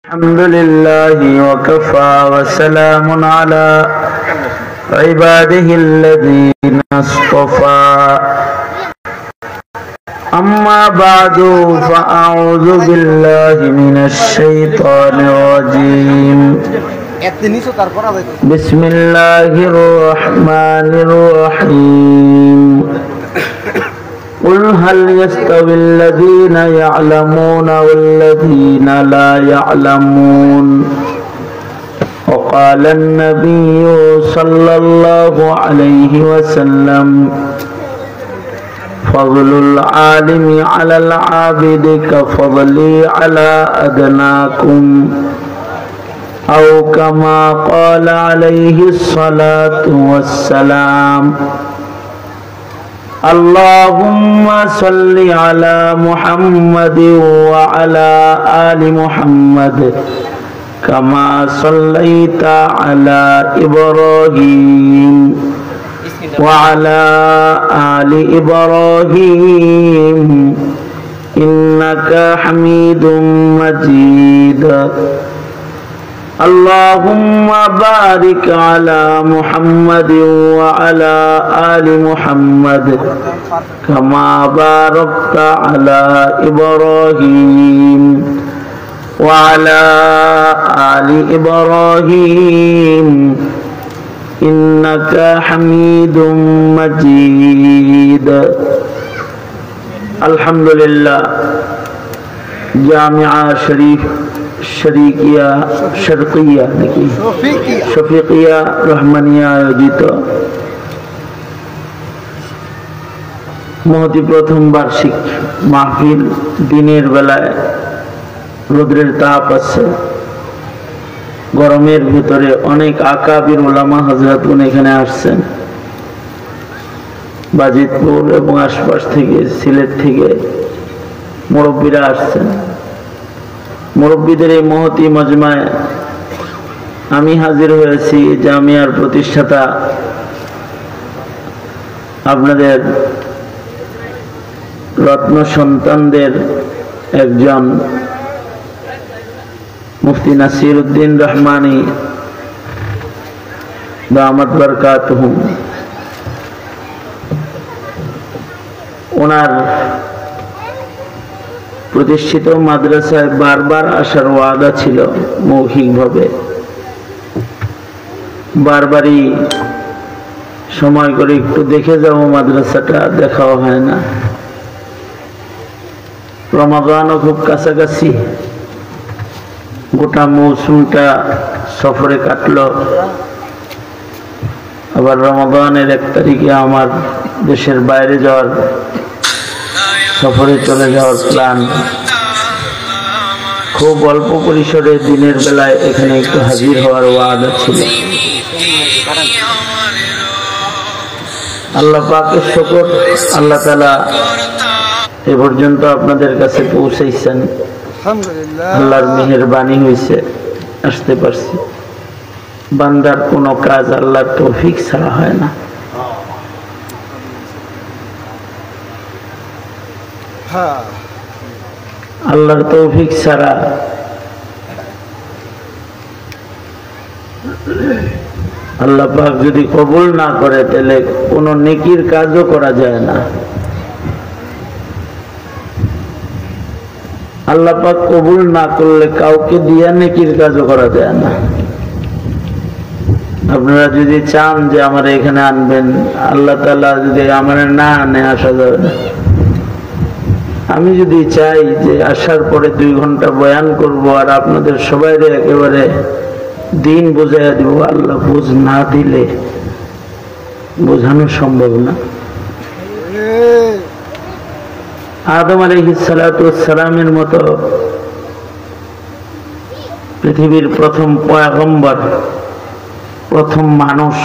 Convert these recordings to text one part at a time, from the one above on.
الحمد لله وكفى وسلام على عباده الذين اصطفى أما بعد فأعوذ بالله من الشيطان الرجيم بسم الله الرحمن الرحيم قل هل يستوي الذين يعلمون والذين لا يعلمون وقال النبي صلى الله عليه وسلم فضل العالم على العابد كفضلي على أدناكم أو كما قال عليه الصلاة والسلام اللهم صل على محمد وعلى آل محمد كما صليت على إبراهيم وعلى آل إبراهيم إنك حميد مجيد اللهم بارك على محمد وعلى آل محمد كما باركت على إبراهيم وعلى آل إبراهيم إنك حميد مجيد الحمد لله جامعة شريف शरीकिया शर्किया शफीकिया रहमानिया आयोजित महती प्रथम वार्षिक महफिल दिनेर बेलाय रौद्रेर ताप आछे गरमेर भितरे अनेक आकाबिर उलामा हजरतगण एखाने आसछेन बाजितपुर एबं आशपाश थेके सिलेट थेके मुरब्बीरा आसछेन मुरब्बीदेर এই মহতি মজমায় আমি হাজির হয়েছি জামিয়ার প্রতিষ্ঠাতা আপনাদের রত্ন সন্তানদের একজন মুফতি নাসিরউদ্দিন রহমানী দামাত বরকাতুহুম ওনার प्रतिष्ठित माद्रासाय बार बार आसार वादा छिलो मौखिक भावे बार बारी समय करे एकटु देखे जाओ माद्रासाटा देखाओ हय ना रमजानও खूब काछाकाछि गोटा मौसुमटा सफरे काटलो आबार रमजानेर 1 तारिखे आमार देशेर बाइरे जाओयार सफरे चले जाओयार प्लान खूब अल्प परिसरे दिनेर बेलाय एखाने एकटु हाजिर होवार वादा छिलो आल्लाह पाकेर शुकर आल्लाह ताआला ए पर्यन्त आपनादेर काछे पौঁছাইছেন आल्लाहर मेहेरबानी हयेছে आसते पारछि बान्दार कोनो काज आल्लाहर तौफिक छाड़ा हय ना আল্লাহর তৌফিক ছাড়া আল্লাহ পাক যদি কবুল না করে তাহলে কোনো নেকির কাজও করা যায় না আল্লাহ পাক কবুল না করলে কাউকে দিয়া নেকির কাজও করা যায় না আপনারা যদি চান যে আমার এখানে আনবেন আল্লাহ তাআলা যদি আমার না আনে আসা যাবে না আমি যদি চাই যে আসার পরে 2 ঘন্টা বয়ান করব আর আপনাদের সবাইরে একেবারে দিন বুঝাইয়া দিব আল্লাহ বুঝ না দিলে বোঝানো সম্ভব না আদম আলাইহিস সালাতু ওয়াস সালামের মতো পৃথিবীর প্রথম পয়গম্বর প্রথম মানুষ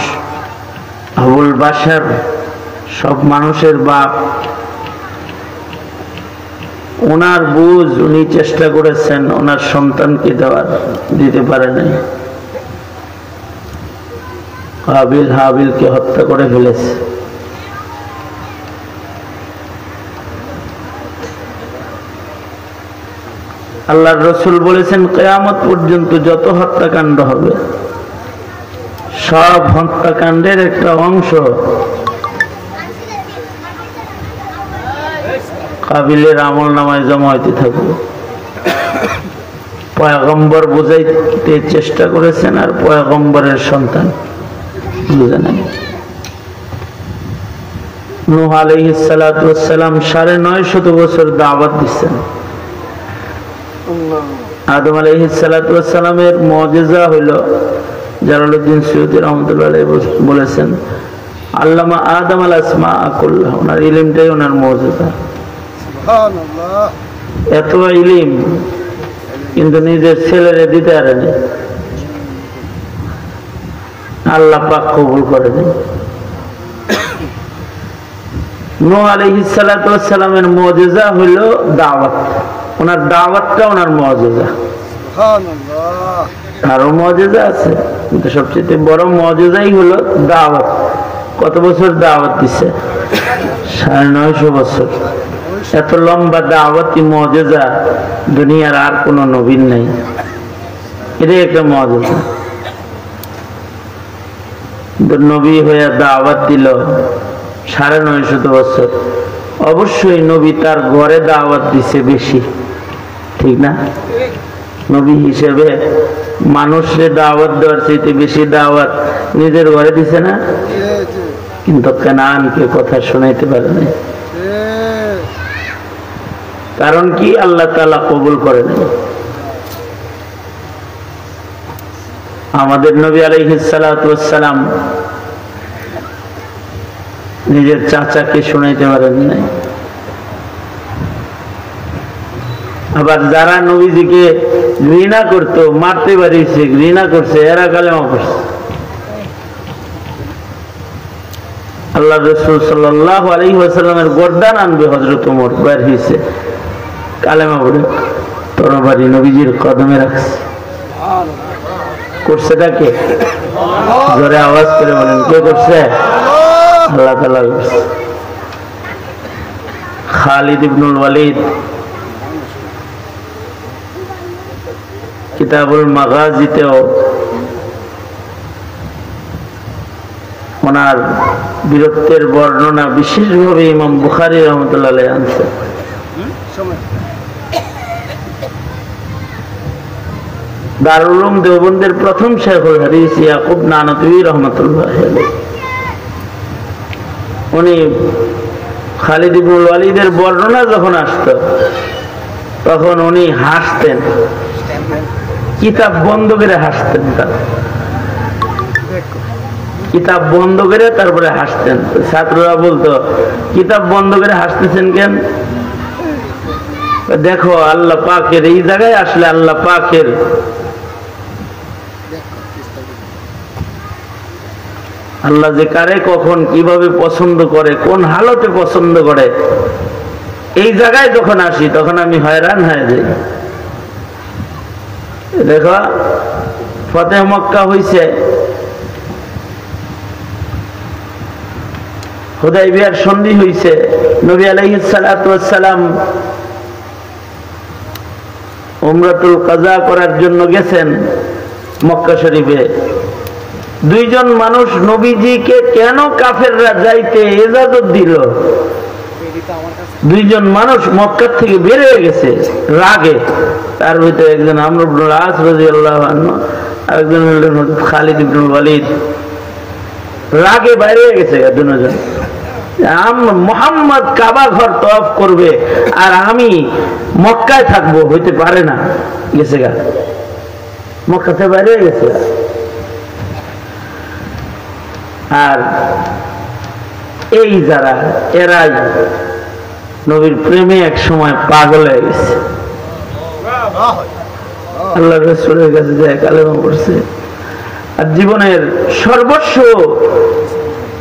আবুল বাশার সব মানুষের বাপ ওনার বুঝ উনি চেষ্টা করেছেন ওনার সন্তানকে দেওয়ার দিতে পারে নাই কাবিল হাবিলকে হত্যা করে ফেলেছে আল্লাহর রাসূল বলেছেন কিয়ামত পর্যন্ত যত হত্যাকাণ্ড হবে সব হত্যাকাণ্ডের একটা অংশ কাবিলের আমলনামায় জমা হইতে থাকবে। পয়গম্বর বুঝাইতে চেষ্টা করেছেন আর পয়গম্বরের সন্তান বুঝে নাই। নূহ আলাইহিস সালাতু ওয়াস সালাম ৯৫০ বছর দাওয়াত দিচ্ছেন। আদম আলাইহিস সালাতু ওয়াস সালামের মুজিজা হইল, জালালউদ্দিন সৈয়দী রাহমাতুল্লাহ আলাইহি বলেছেন, আল্লামা আদম আল আসমা কুল্লাহ, ওনার ইলমটাই ওনার মুজিজা। সুবহানাল্লাহ, এত ইলম কিন্তু নিজের ছেলেরে দিতে পারেনি, আল্লাহ পাক কবুল করেনি। নূহ আলাইহিস সালাতু ওয়াস সালামের মুজিজা হইল দাওয়াত, ওনার দাওয়াতটা ওনার মুজিজা। সুবহানাল্লাহ, আরো মুজিজা আছে কিন্তু সবচেয়ে বড় মুজিজাই হলো দাওয়াত। কত বছর দাওয়াত দিছে? ৯৫০ বছর। এত লম্বা দাওয়াতি মুজিজা দুনিয়ার আর কোন নবীর নাই, এটাই একটা মুজিজা। নবী হয়ে দাওয়াত দিল ৯৫০ বছর। অবশ্যই নবী তার ঘরে দাওয়াত দিছে বেশি, ঠিক না? নবী হিসেবে মানুষের দাওয়াত দেওয়ার চাইতে বেশি দাওয়াত নিজের ঘরে দিছে না? কিন্তু কানানকে কথা শোনাইতে পারে না। কারণ কি? আল্লাহ তাআলা কবুল করেন। আমাদের নবী আলাইহিস সালাতু ওয়াস সালাম নিজের চাচাকে শোনাইতে পারেন নাই। আবার যারা নবীজিকে ঘৃণা করত, মারতে পারিছে, ঘৃণা করছে, এরা কালেমা পড়ছে। আল্লাহ রাসূল সাল্লাল্লাহু আলাইহি ওয়াসাল্লামের গর্দান আনবে হযরত ওমর, বের হইছে, কালেমা পড়ে তরবারি নবীজির কদমে রাখছে। করছেটা কে? জোরে আওয়াজ করে বলেন, কে করছে? আল্লাহ তাআলা করছে। খালিদ ইবনুল ওয়ালিদ কিতাবুল মাগাজিতেও ওনার বীরত্বের বর্ণনা বিশেষভাবে ইমাম বুখারী রাহমাতুল্লাহ আলাইহি আনছে। দারুল উলুম দেওবন্দের প্রথম শাইখুল হাদিস ইয়াকুব নানতবী রাহমাতুল্লাহ আলাইহি, উনি খালিদ ইবনুল ওয়ালিদের বর্ণনা যখন আসতো তখন উনি হাসতেন, কিতাব বন্ধ করে হাসতেন। কিতাব বন্ধ করে তারপরে হাসতেন। ছাত্ররা বলতো, কিতাব বন্ধ করে হাসতেছেন কেন? দেখো আল্লাহ পাকের এই জায়গায় আসলে আল্লাহ পাকের আল্লাহ যে কারে কখন কিভাবে পছন্দ করে, কোন হালতে পছন্দ করে, এই জায়গায় যখন আসি তখন আমি হয়রান হয়ে যাই। দেখো ফতেহ মক্কা হইছে, হুদাইবিয়ার সন্ধি হইছে, নবী আলাইহিস সালাতু ওয়াস সালাম উমরাতুল কাজা করার জন্য গেছেন মক্কা শরীফে। দুইজন মানুষ নবীজিকে কেন কাফেররা যাইতে ইজাজত দিল? দুইজন মানুষ মক্কা থেকে বের হয়ে গেছে রাগে। তার ভিতরে একজন আমর ইবনুল আস রাদিয়াল্লাহু আনহু, আরেকজন হলেন খালিদ ইবনুল ওয়ালিদ। রাগে বাইরে হয়ে গেছে দুজন। মুহাম্মদ কাবা ঘর তওয়াফ করবে আর আমি মক্কায় থাকবো, হইতে পারে না। গেছে গা, মক্কা থেকে বাইরে হয়ে গেছে। আর এই যারা, এরাই নবীর প্রেমে এক সময় পাগল হয়ে গেছে। আল্লাহ রাসূলের কাছে যায় কালেমা পড়ছে, আর জীবনের সর্বস্ব,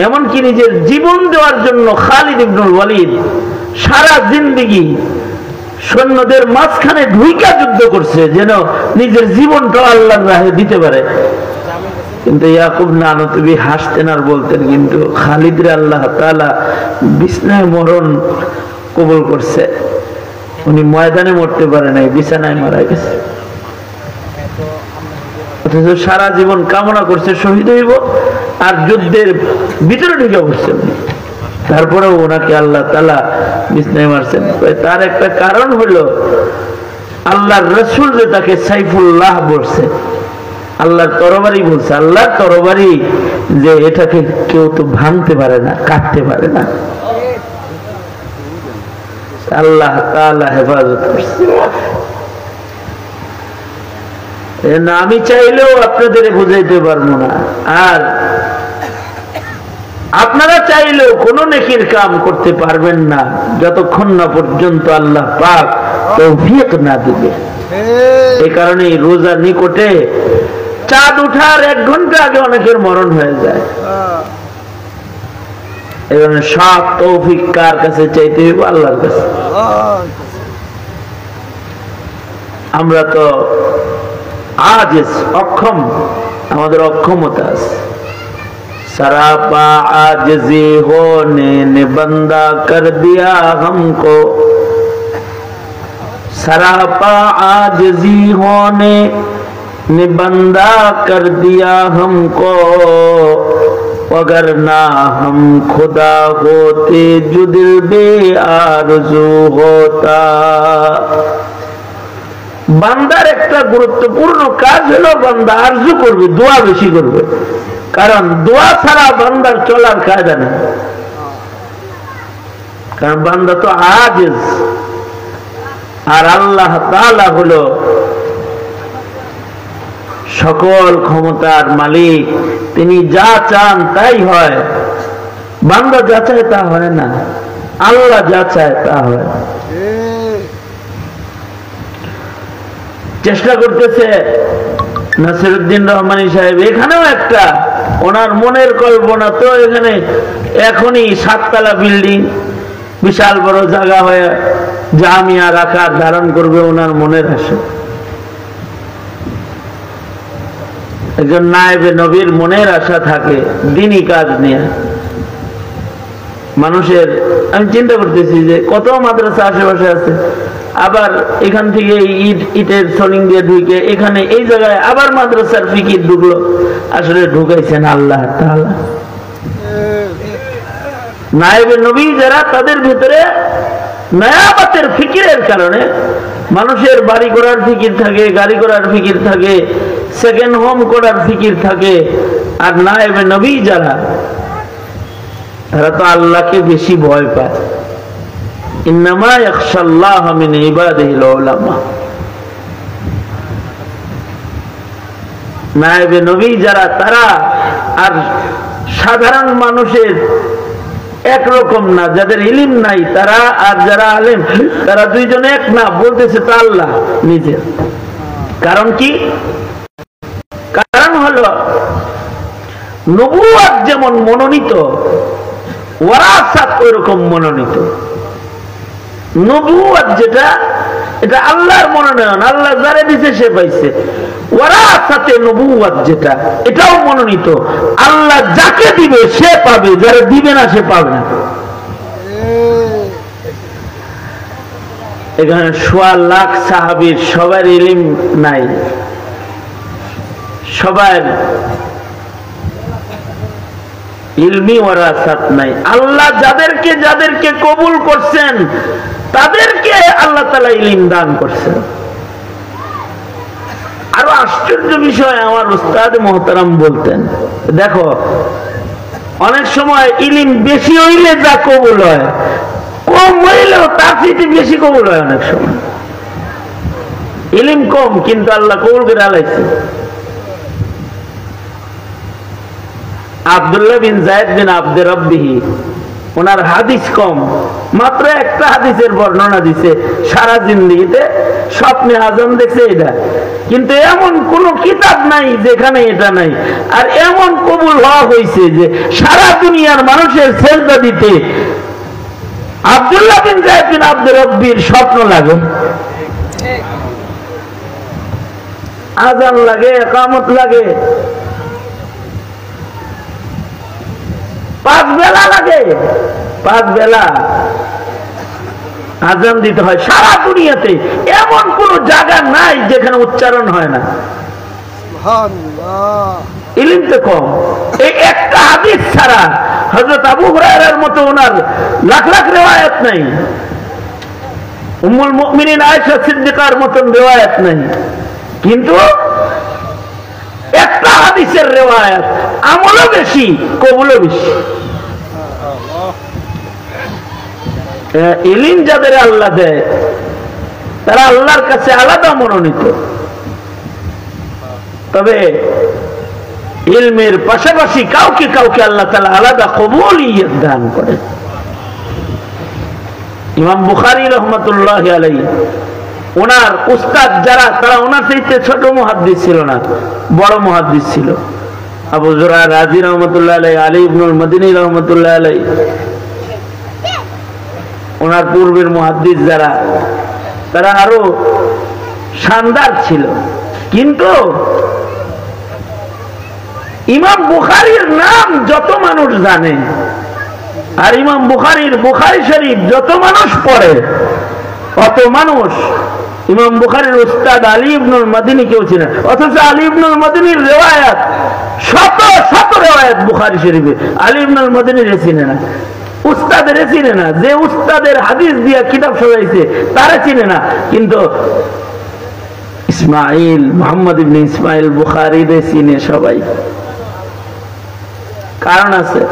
এমনকি নিজের জীবন দেওয়ার জন্য খালিদ ইবনুল ওয়ালিদ সারা জিন্দেগি সৈন্যদের মাঝখানে ঢুইকা যুদ্ধ করছে যেন নিজের জীবনটা আল্লাহর রাহে দিতে পারে। কিন্তু ইয়াকুব নানতবী হাসতেন আর বলতেন, কিন্তু খালিদরে আল্লাহ তাআলা বিছনায় মরণ কবুল করছে। উনি ময়দানে মরতে পারে নাই, বিছানায় মারা গেছে। অথচ সারা জীবন কামনা করছে শহীদ হইব, আর যুদ্ধের ভিতরে ঢুকে পড়ছে উনি। তারপরেও ওনাকে আল্লাহ তাআলা বিছানায় মারছেন। তার একটা কারণ হলো আল্লাহর রাসূল যে তাকে সাইফুল্লাহ বলছে, আল্লাহর তরবারি বলছে। আল্লাহর তরবারি যে এটাকে কেউ তো ভাঙতে পারে না, কাটতে পারে না। আল্লাহ তাআলা হেফাজত করছে। আমি চাইলেও আপনাদের বুঝাইতে পারবো না, আর আপনারা চাইলেও কোন নেকির কাম করতে পারবেন না যতক্ষণ না পর্যন্ত আল্লাহ পাক তৌফিক না দিবে। এই কারণে রোজা নিকটে, চাঁদ উঠার 1 ঘন্টা আগে অনেকের মরণ হয়ে যায়। এই কারণে সব তৌফিক কার কাছে চাইতে হইব? আল্লাহর কাছে। আমরা তো আজিজ, অক্ষম, আমাদের অক্ষমতা আছে। सरापा आजिज़ी होने ने बंदा कर दिया हमको, सरापा आजिज़ी होने ने बंदा कर दिया हमको, अगर ना हम खुदा होते जो दिल बेआरज़ू होता। বান্দার একটা গুরুত্বপূর্ণ কাজ হলো বান্দা আরজু করবে, দোয়া বেশি করবে, কারণ দোয়া ছাড়া বান্দার চলার কায়দা নেই। কারণ বান্দা তো আজিজ, আর আল্লাহ তাআলা হলো সকল ক্ষমতার মালিক। তিনি যা চান তাই হয়, বান্দা যা চায় তা হয় না, আল্লাহ যা চায় তা হয়। চেষ্টা করতেছে নাসিরউদ্দিন রহমানী সাহেব, এখানেও একটা ওনার মনের কল্পনা তো এখানে এখনই 7 তলা বিল্ডিং, বিশাল বড় জায়গা হয়ে জামিয়ার আকার ধারণ করবে ওনার মনের আশা। একজন নায়েবে নবীর মনের আশা থাকে দ্বীনি কাজ নিয়ে। মানুষের আমি চিন্তা করতেছি যে কত মাদ্রাসা আশেপাশে আছে, আবার এখান থেকে ইটের সলিং দিয়ে ঢুকে এখানে এই জায়গায় আবার মাদ্রাসার ফিকির ঢুকলো। আসলে ঢুকাইছেন আল্লাহ তাআলা। নায়েবে নবী যারা, তাদের ভিতরে নায়াবাতের ফিকিরের কারণে মানুষের বাড়ি করার ফিকির থাকে, গাড়ি করার ফিকির থাকে, সেকেন্ড হোম করার ফিকির থাকে। আর নায়েবে নবী যারা, তারা তো আল্লাহকে বেশি ভয় পায়। ইন্নামা ইয়াখশাল্লাহ মিন ইবাদিহিল উলামা। নায়েবে নবী যারা, তারা আর সাধারণ মানুষের একরকম না। যাদের ইলম নাই তারা আর যারা আলেম, তারা দুইজন এক না, বলতেছে তো আল্লাহ নিজে। কারণ কি? কারণ হলো নবুয়ত যেমন মনোনীত, ওয়ারাসাত ওইরকম মনোনীত। নবুয়ত যেটা, এটা আল্লাহর মনোনয়ন, আল্লাহ যারে দিছে সে পাইছে। ওয়ারাসাতে নবুয়ত যেটা, এটাও মনোনীত, আল্লাহ যাকে দিবে সে পাবে, যারা দিবে না সে পাবে না। এখানে 1.25 লাখ সাহাবীর সবার ইলম নাই, সবার ইলমি ওয়ারাসাত নাই। আল্লাহ যাদেরকে যাদেরকে কবুল করছেন তাদেরকে আল্লাহ তাআলা ইলম দান করছেন। আরো আশ্চর্য বিষয় আমার উস্তাদ মুহতারাম বলতেন, দেখো অনেক সময় ইলম বেশি হইলে যা কবুল হয়, কম হইলেও তার চেয়ে বেশি কবুল হয়। অনেক সময় ইলম কম কিন্তু আল্লাহ কবুল করে আলাইছে। আব্দুল্লাহ বিন যায়েদ বিন আব্দে রব্বিহি, ওনার হাদিস কম, মাত্র একটা হাদিসের বর্ণনা দিছে সারা জিন্দেগিতে, স্বপ্নে আযম দেখছে এটা, কিন্তু এমন কোন কিতাব নাই যেখানে এটা নাই। আর এমন কবুল হওয়া হয়েছে যে সারা দুনিয়ার মানুষের সেজদা দিতে আব্দুল্লাহ বিন যায়েদ বিন আব্দে রব্বির স্বপ্ন লাগে, আযান লাগে, ইকামত লাগে, 5 বেলা লাগে, 5 বেলা। আজান দিতে হয়। সারা দুনিয়াতে এমন কোন জায়গা নাই যেখানে উচ্চারণ হয় না। ইলম তো কম। এই একটা হাদিস ছাড়া হযরত আবু হুরায়রার মতো ওনার লাখ লাখ রিওয়ায়াত নাই, উম্মুল মুমিনিন আয়েশা সিদ্দিকার মতন রিওয়ায়াত নাই, কিন্তু একটা হাদিসের রিওয়ায়াত, আমলও বেশি, কবুলও বেশি। ইলম যাদের আল্লাহ দেয় তারা আল্লাহর কাছে আলাদা মনোনীত। তবে ইলমের পাশাপাশি কাউকে কাউকে আল্লাহ তাআলা আলাদা কবুলিয়ত দান করে। ইমাম বুখারী রাহমাতুল্লাহি আলাইহি ওনার উস্তাদ যারা, তারা ওনার চাইতে ছোট মুহাদ্দিস ছিল না, বড় মুহাদ্দিস ছিল। আবু যুরা রাজি রাহমাতুল্লাহি আলাইহি, আলী ইবনুল মদিনী রাহমাতুল্লাহি আলাইহি, ওনার পূর্বের মুহাদ্দিস যারা, তারা আরো শানদার ছিল। কিন্তু ইমাম বুখারীর নাম যত মানুষ জানে আর ইমাম বুখারীর বুখারী শরীফ যত মানুষ পড়ে, অত মানুষ ইমাম বুখারীর উস্তাদ আলী ইবনুল মদিনী কেউ ছিলেন। অথচ আলী ইবনুল মদিনীর রিওয়ায়াত শত শত রিওয়ায়াত বুখারী শরীফে, আলী ইবনুল মদিনী চিনে না, উস্তাদের চিনে না, যে উস্তাদের হাদিস দিয়া কিতাব সাজাইছে তারা চিনে না। কিন্তু ইসমাইল, মুহাম্মদ ইবনে ইসমাইল বুখারী রে চিনে সবাই। কারণ আছে,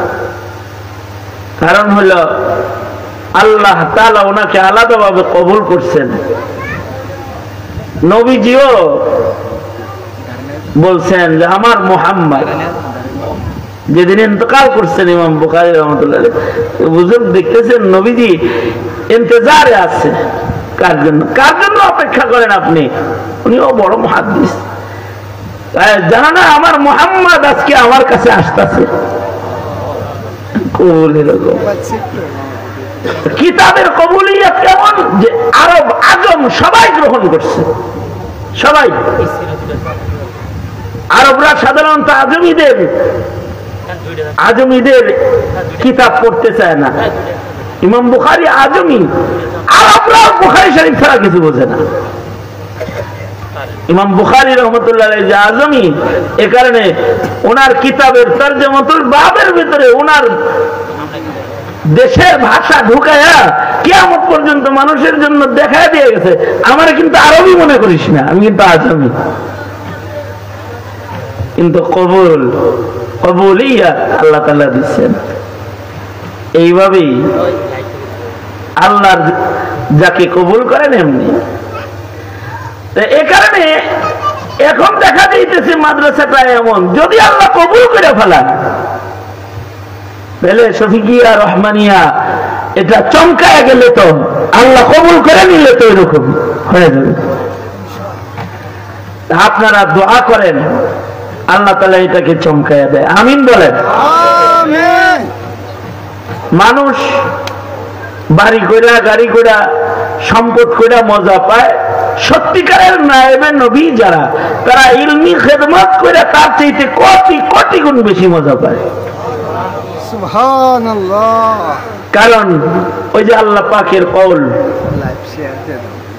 কারণ হলো আল্লাহ তাআলা ওনাকে আলাদাভাবে কবুল করছেন। নবীজিও বলছেন যে আমার মুহাম্মদ, যেদিন ইন্তেকাল করছেন ইমাম বুখারী রাহমাতুল্লাহ আলাইহি, বুজুর্গ দেখতেছেন নবীজি ইন্তজারে আছে। কার জন্য, কার জন্য অপেক্ষা করেন আপনি? উনিও বড় মুহাদ্দিস, জানা না আমার মুহাম্মদ আজকে আমার কাছে আসতেছে। কিতাবের কবুলিয়ত কেমন যে আরব আজম সবাই গ্রহণ করছে, সবাই। আরবরা সাধারণত আজমিদের কিতাব পড়তে চায় না। ইমাম বুখারী আজমি, আরবরা বুখারী শরীফ ছাড়া কিছু বোঝে না। ইমাম বুখারী রাহমাতুল্লাহ আলাইহি যে আজমি, এ কারণে ওনার কিতাবের তরজমাতুল বাবের ভিতরে ওনার দেশের ভাষা ঢুকায়া কিয়ামত পর্যন্ত মানুষের জন্য দেখায় দিয়ে গেছে, আমার কিন্তু আরবি মনে করিস না, আমি কিন্তু আজমি। কিন্তু কবুলিয়াত আল্লাহ তাআলা দিচ্ছেন। এইভাবেই আল্লাহর যাকে কবুল করেন এমনি। এ কারণে এখন দেখা যাইতেছে মাদ্রাসাটা এমন, যদি আল্লাহ কবুল করে ফেলান তাহলে শফিকিয়া রহমানিয়া এটা চমকায় গেলে তো, আল্লাহ কবুল করে নিলে তো এরকম হয়ে যাবে। আপনারা দোয়া করেন আল্লাহ তাআলা এটাকে চমকায় দেয়। আমিন বলেন। মানুষ বাড়ি কইরা, গাড়ি কইরা, সম্পদ কইরা মজা পায়, সত্যিকারের নায়েবে নবী যারা, তারা ইলমি খেদমত করে তার চাইতে কোটি কোটি গুণ বেশি মজা পায়। সুবহানাল্লাহ। কারণ ওই যে আল্লাহ পাকের কওল,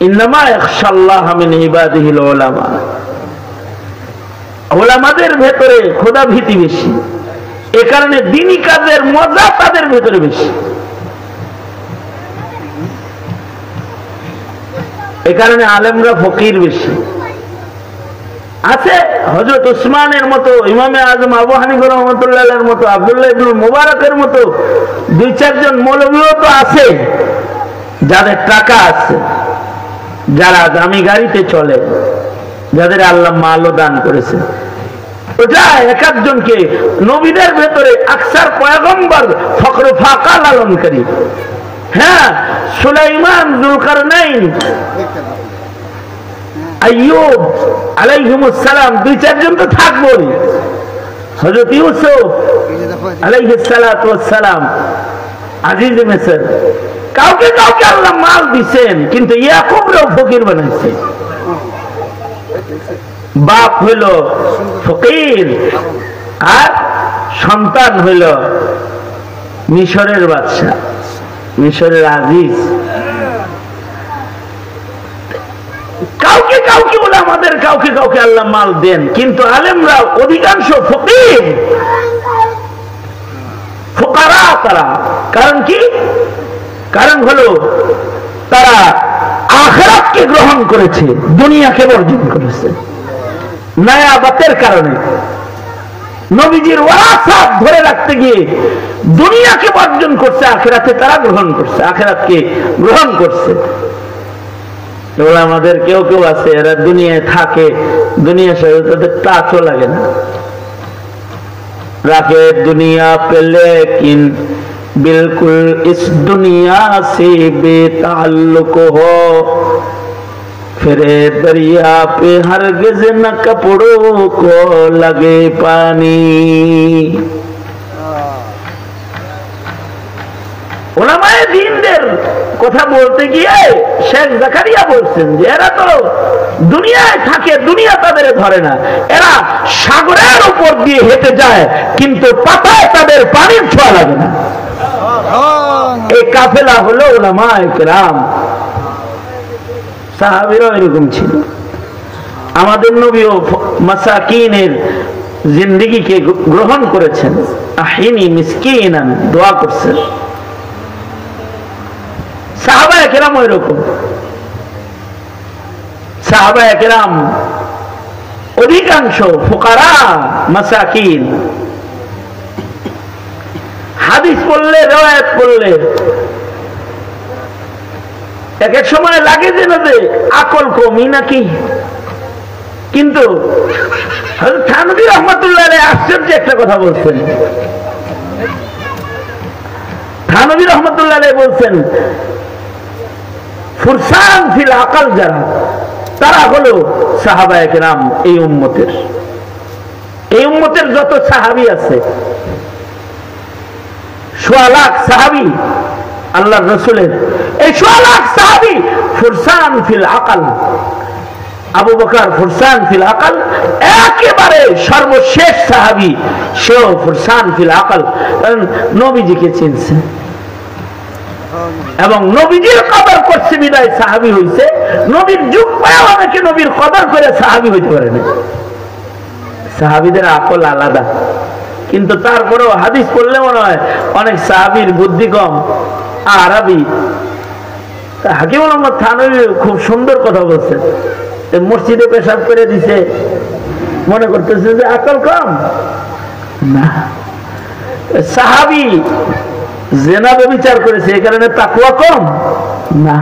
ইন্নামা ইয়াখশাল্লাহ মিন ইবাদিহিল উলামা, উলামাদের ভেতরে খোদা ভীতি বেশি। এ কারণে দ্বীনি কাজের মজা তাদের ভেতরে বেশি। এ কারণে আলেমরা ফকির বেশি আছে। হযরত উসমানের মতো, ইমামে আজম আবু হানিফা রাহমাতুল্লাহ আলাইহির মতো, আব্দুল্লাহ ইবনে মুবারকের মতো দুই চারজন মৌলভীও তো আছে যাদের টাকা আছে, যারা দামি গাড়িতে চলে, যাদের আল্লাহ মালও দান করেছে। ওটা এক একজনকে নবীদের ভেতরে আকসার পয়গম্বর ফখর ফাকা লালনকারী। হ্যাঁ, সুলাইমান, যুলকারনাইন, আইয়ুব আলাইহিমুস সালাম, দুই চারজন তো থাকবোই। হযরত ইউসুফ আলাইহিস সালাতু ওয়াস সালাম, আজিজ মিসর, কাউকে কাউকে আল্লাহ মাল দিবেন, কিন্তু ইয়াকুবরাও ফকির বানাইছে। বাপ হইল ফকির আর সন্তান হইল মিশরের বাদশা, মিশরের আজিজ। আমাদের কাউকে কাউকে আল্লাহ মাল দেন, কিন্তু আলেমরা অধিকাংশ ফকির ফুকারা তারা। কারণ কি? কারণ হলো তারা আখিরাতকে গ্রহণ করেছে, দুনিয়াকে বর্জন করেছে। নায়াবাতের কারণে নবীজির ওয়ারাসাত ধরে রাখতে গিয়ে দুনিয়াকে বর্জন করছে, আখিরাতে তারা গ্রহণ করছে, আখিরাতকে গ্রহণ করছে। আমাদের কেউ কেউ আছে এরা দুনিয়ায় থাকে, দুনিয়ার সাথে তাদের টাচও লাগে না, রাখে দুনিয়া पे लेकिन बिल्कुल इस दुनिया से बेताल्लुक हो, फिरे दरिया पे हरगिज न कपड़ों को लगे पानी। ওলামায়ে দ্বীনদের কথা বলতে গিয়ে শেখ জাকারিয়া বলছেন যে এরা তো দুনিয়ায় থাকে, দুনিয়া তাদের ধরে না, এরা সাগরের উপর দিয়ে হেঁটে যায় কিন্তু পাতায় তাদের পানির ছোঁয়া লাগে না। এই কাফেলা হলো উলামায়ে কেরাম। সাহাবীরা এরকম ছিল। আমাদের নবীও মাসাকিনের জিন্দেগিকে গ্রহণ করেছেন, আহিনি মিসকিনান দোয়া করছেন। সাহাবায়ে কেরাম এরকম, সাহাবায়ে কেরাম অধিকাংশ ফুকারা মাসাকিন। হাদিস পড়লে, রওয়ায়াত পড়লে এক এক সময় লাগে যেন যে আকল কমি নাকি, কিন্তু হযরত থানভী রাহমাতুল্লাহ আলাইহি আশ্চর্য একটা কথা বলছেন। থানভী রাহমাতুল্লাহ আলাইহি বলছেন ফুরসান ফিল আকল যারা, তারা হলো সাহাবায়ে কেরাম। এই উম্মতের যত সাহাবী আছে, 1.5 লাখ সাহাবী আল্লাহর রাসূলের, এই 1.5 লাখ সাহাবী ফুরসান ফিল আকল। আবু বকর ফুরসান ফিল আকল, একেবারে সর্বশেষ সাহাবী, সেও ফুরসান ফিল আকল, কারণ নবীজিকে চিনছে এবং নবীজির কদর করছে বিদায় সাহাবী হইছে। নবীর যুগ পায় অনেকে নবীর কদর করে সাহাবী হইতে পারে না। সাহাবীদের আকল আলাদা, কিন্তু তারপরেও হাদিস পড়লে মনে হয় অনেক সাহাবীর বুদ্ধি কম। আরবি হাকিম মোহাম্মদ থানভী খুব সুন্দর কথা বলছেন, মসজিদে পেশাব করে দিছে, মনে করতেছে যে আকল কম না। সাহাবী জেনা ব্যভিচার করেছে, এই কারণে তাকওয়া কম না।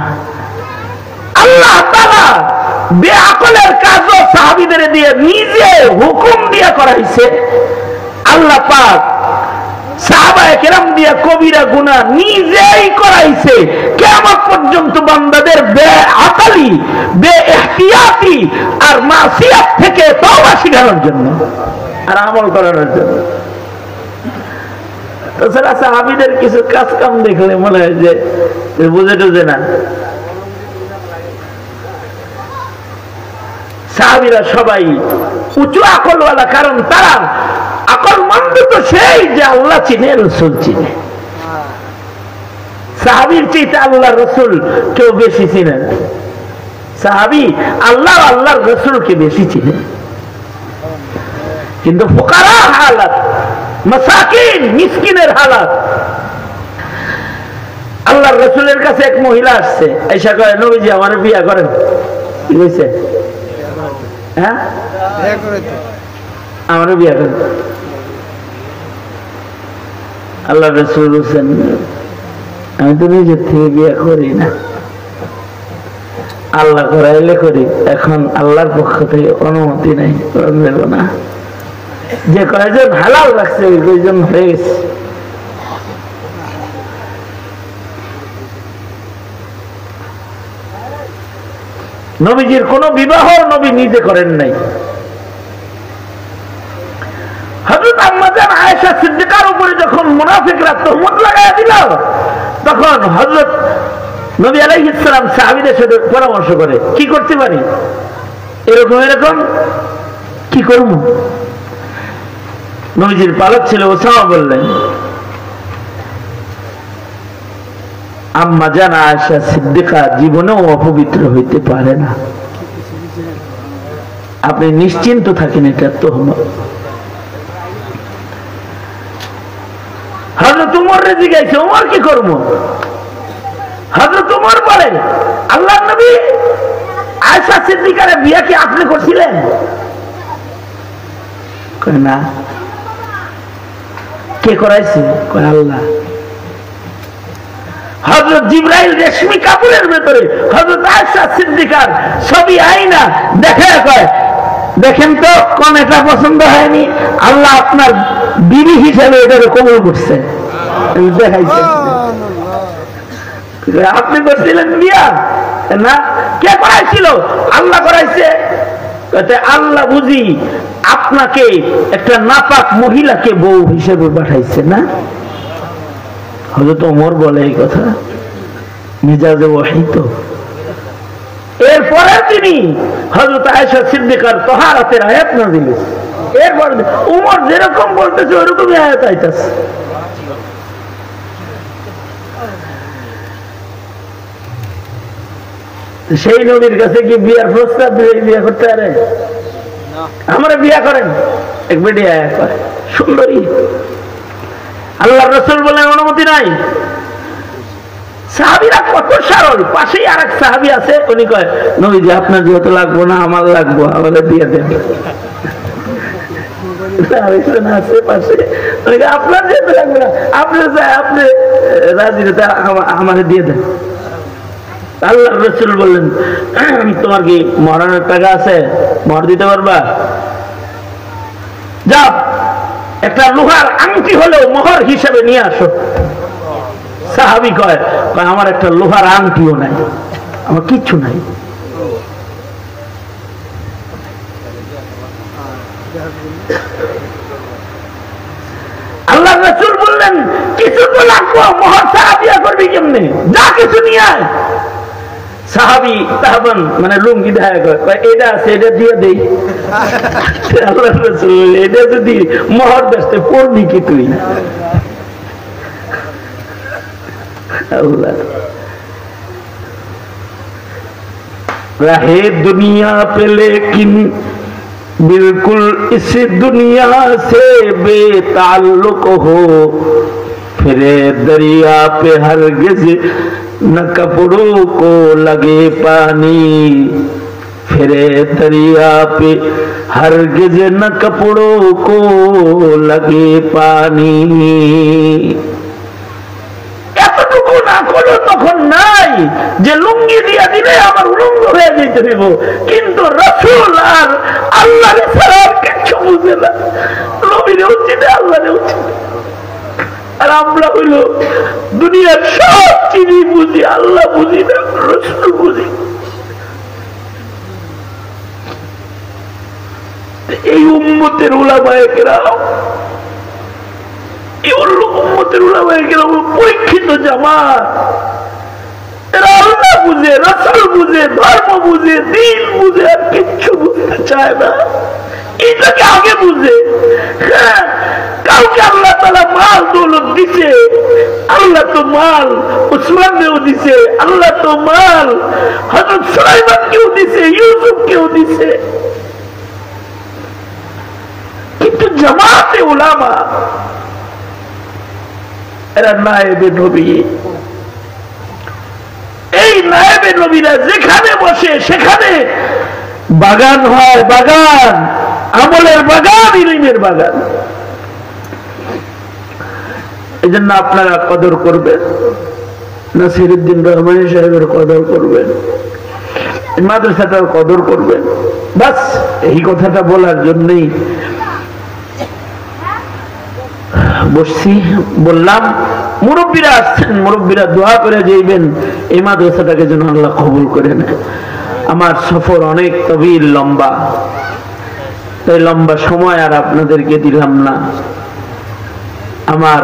আল্লাহ তাআলা বেআকলের কাজও সাহাবীদের দিয়ে নিজে হুকুম দিয়ে করাইছে। আল্লাহ পাক সাহাবায়ে কেরাম দিয়ে কবিরা গুনাহ নিজেই করাইছে, কিয়ামত পর্যন্ত বান্দাদের বেআকলি, বেইহতিয়াতি আর মাসিয়াত থেকে তওবা শিখানোর জন্য আর আমল করানোর জন্য। তাছাড়া সাহাবীদের কিছু কাজ কাম দেখলে মনে হয় যে বুঝে টুঝে না। সাহাবীরা সবাই উঁচু আকলওয়ালা, কারণ তারা আকলমন্দ তো সেই যে আল্লাহ চিনে, রসুল চিনে। সাহাবীর চাইতে আল্লাহ রসুল কেউ বেশি চিনে না। সাহাবী আল্লাহ আল্লাহর রসুলকে বেশি চিনে। কিন্তু ফুকারা হালাত, মাসাকিন মিসকিনের হালাত। আল্লাহর রসুলের কাছে এক মহিলা আসছে, আয়েশা কয় নবীজি আমার বিয়ে করেন। কি হয়েছে? হ্যাঁ, আমারও বিয়ে করেন। আল্লাহ রসুল বলছেন আমি তো নিজের থেকে বিয়ে করি না, আল্লাহ করাইলে করি, এখন আল্লাহর পক্ষ থেকে অনুমতি নেই, দেব না। যে কয়জন হালাল রাখছে ওই কয়জন হয়ে গেছে। নবীজির কোন বিবাহ নবী নিজে করেন নাই। হযরত আম্মা জান আয়েশা সিদ্দিকার উপরে যখন মুনাফিকরা তহমত লাগায়া দিল, তখন হযরত নবী আলাইহিস সালাম সাহাবীদের সাথে পরামর্শ করে কি করতে পারি, এরকম কি করব। নবীজির পালক ছিল ওসামা বললেন আম্মা জান আয়েশা সিদ্দিকা জীবনেও অপবিত্র হইতে পারে না। আপনি নিশ্চিন্ত থাকেন, এটা তোহমত। হযরত উমর জিজ্ঞাসা, উমর কি করবো? হযরত উমর বলেন, আল্লাহর নবী আয়েশা সিদ্দিকার বিয়ে কি আপনি করছিলেন? কয় না। কে করাইছে? কয় আল্লাহ। হযরত জিবরাইল রেশমি কাপড়ের ভেতরে হযরত আয়েশা সিদ্দিকার ছবি আইনা দেখে কয়, দেখেন তো কোন এটা পছন্দ হয়নি, আল্লাহ আপনার বিবি হিসেবে এটাকে কবুল করছে। দেখাইছে আপনি করছিলেন বিয়া? না। কে করাইছিল? আল্লাহ করাইছে। আল্লাহ বুঝি আপনাকে একটা নাপাক মহিলাকে বউ হিসেবে পাঠাইছে না? হযরত ওমর বলে এই কথা, মিজাজে ওহী তো। এরপরে তিনি হযরত আয়েশা সিদ্দিকার তাহারাতের আয়াত নাযিল হয়েছে। এরপর ওমর যেরকম বলতেছে ওরকমই আয়াত আইতাছে। সেই নবীর কাছে কি বিয়ার প্রস্তাব দিয়ে বিয়ে করতে পারে? আমরা বিয়া করেন, এক বেটি আয়া করে সুন্দরী, আল্লাহর রাসূল বলেন অনুমতি নাই। সাহাবীরা কত সরল। পাশেই আরেক সাহাবী আছে, উনি কয় নবীজি আপনার যেহেতু লাগবো না, আমার লাগবো, আমাদের দিয়ে দেন। আপনার যেহেতু লাগবে না, আপনি রাজি, আমাদের দিয়ে দেন। আল্লাহর রাসূল বললেন, তোমার কি মহারণের টাকা আছে? মহর দিতে পারবা? যাও একটা লোহার আংটি হলেও মোহর হিসেবে নিয়ে আসো। সাহাবী কয়, আমার একটা লোহার আংটিও নাই, আমার কিচ্ছু নাই। আল্লাহর রাসূল বললেন, কিছু তো লাগবে, মোহর ছাড়া বিয়ে করবি কেমনে? যা কিছু নিয়ে আয়। সাহাবী তাহবান মানে লুঙ্গি দেখা কয়, এটা আছে, এটা দিয়ে দেই। আল্লাহর রাসূল, এটা যদি মোহর বেচতে পড়বি কি তুই? अल्लाह रहे दुनिया पे लेकिन बिल्कुल इस दुनिया से बेताल्लुक हो, फिरे दरिया पे हरगिज न कपड़ों को लगे पानी, फिरे दरिया पे हरगिज न कपड़ों को लगे पानी। তখন নাই যে লুঙ্গি দিয়া দিলে আমার উলঙ্গ হয়ে যেতে দেব, কিন্তু রাসূল আর আল্লাহর ছাড়া কিছু বুঝে না। নবীর উচিত, আল্লাহর উচিত। আর আমরা হইল দুনিয়ার সব চিনি বুঝি, আল্লাহ বুঝি না, রাসূল বুঝি। এই উম্মতের উলামায়ে কেরাম, পরীক্ষিত জামাত, এরা আল্লাহ বুঝে, রাসূল বুঝে, ধর্ম বুঝে, দ্বীন বুঝে, আর কিচ্ছু বুঝতে চায় না। এটাকে আগে বুঝে। হ্যাঁ, কাউকে আল্লাহ তাআলা মাল দৌলত দিছে, আল্লাহ তো মাল উসমানকেও দিছে, আল্লাহ তো মাল হযরত সুলাইমানকেও দিছে, ইউসুফকেও দিছে। কিন্তু জামাতে উলামা এরা নায়েবে নবী। এই নায়েবে নবীরা যেখানে বসে সেখানে বাগান হয়, বাগান, আমলের বাগান, ইলমের বাগান। এই জন্য আপনারা কদর করবেন, নাসিরউদ্দিন রহমানী সাহেবের কদর করবেন, মাদ্রাসাটার কদর করবেন। বাস এই কথাটা বলার জন্যই বসছি। বললাম মুরব্বীরা আসছেন, মুরব্বীরা দোয়া করে যাইবেন এই মাদ্রাসাটাকে যেন আল্লাহ কবুল করে নেয়। আমার সফর অনেক তবিল, লম্বা, তাই লম্বা সময় আর আপনাদেরকে দিলাম না। আমার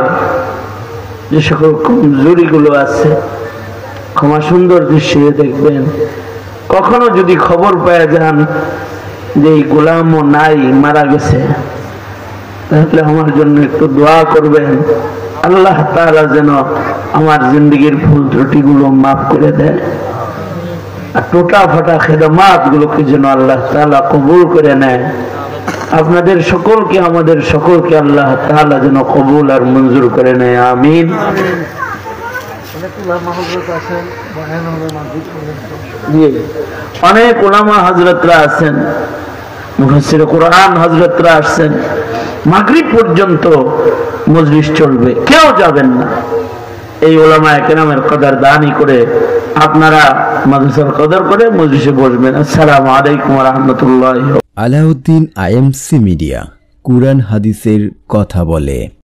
যে সকল কমজোরিগুলো আছে ক্ষমা সুন্দর দৃশ্যে দেখবেন। কখনো যদি খবর পেয়ে যান যে এই গোলামও নাই, মারা গেছে, তাহলে আমার জন্য একটু দোয়া করবেন, আল্লাহ তাআলা যেন আমার জিন্দেগীর ভুল ত্রুটিগুলো মাফ করে দেয়। আর টোটা ফাটা খেদমাত গুলোকে যেন আল্লাহ তাআলা কবুল করে নেয়। আপনাদের সকলকে, আমাদের সকলকে আল্লাহ তাআলা যেন কবুল আর মঞ্জুর করে নেয়, আমিন। অনেক উলামা হযরতরা আছেন, মুফাসসির কুরআন হযরতরা আসছেন। মাগরিব পর্যন্ত মজলিস চলবে, কেউ যাবেন না। এই উলামায়ে কেরামের কদরদানি করে আপনারা মাদ্রাসার কদর করে মজলিসে বসবেন। আসসালামু আলাইকুম ওয়া রাহমাতুল্লাহি। আলাউদ্দিন আইএমসি মিডিয়া, কুরআন হাদিসের কথা বলে।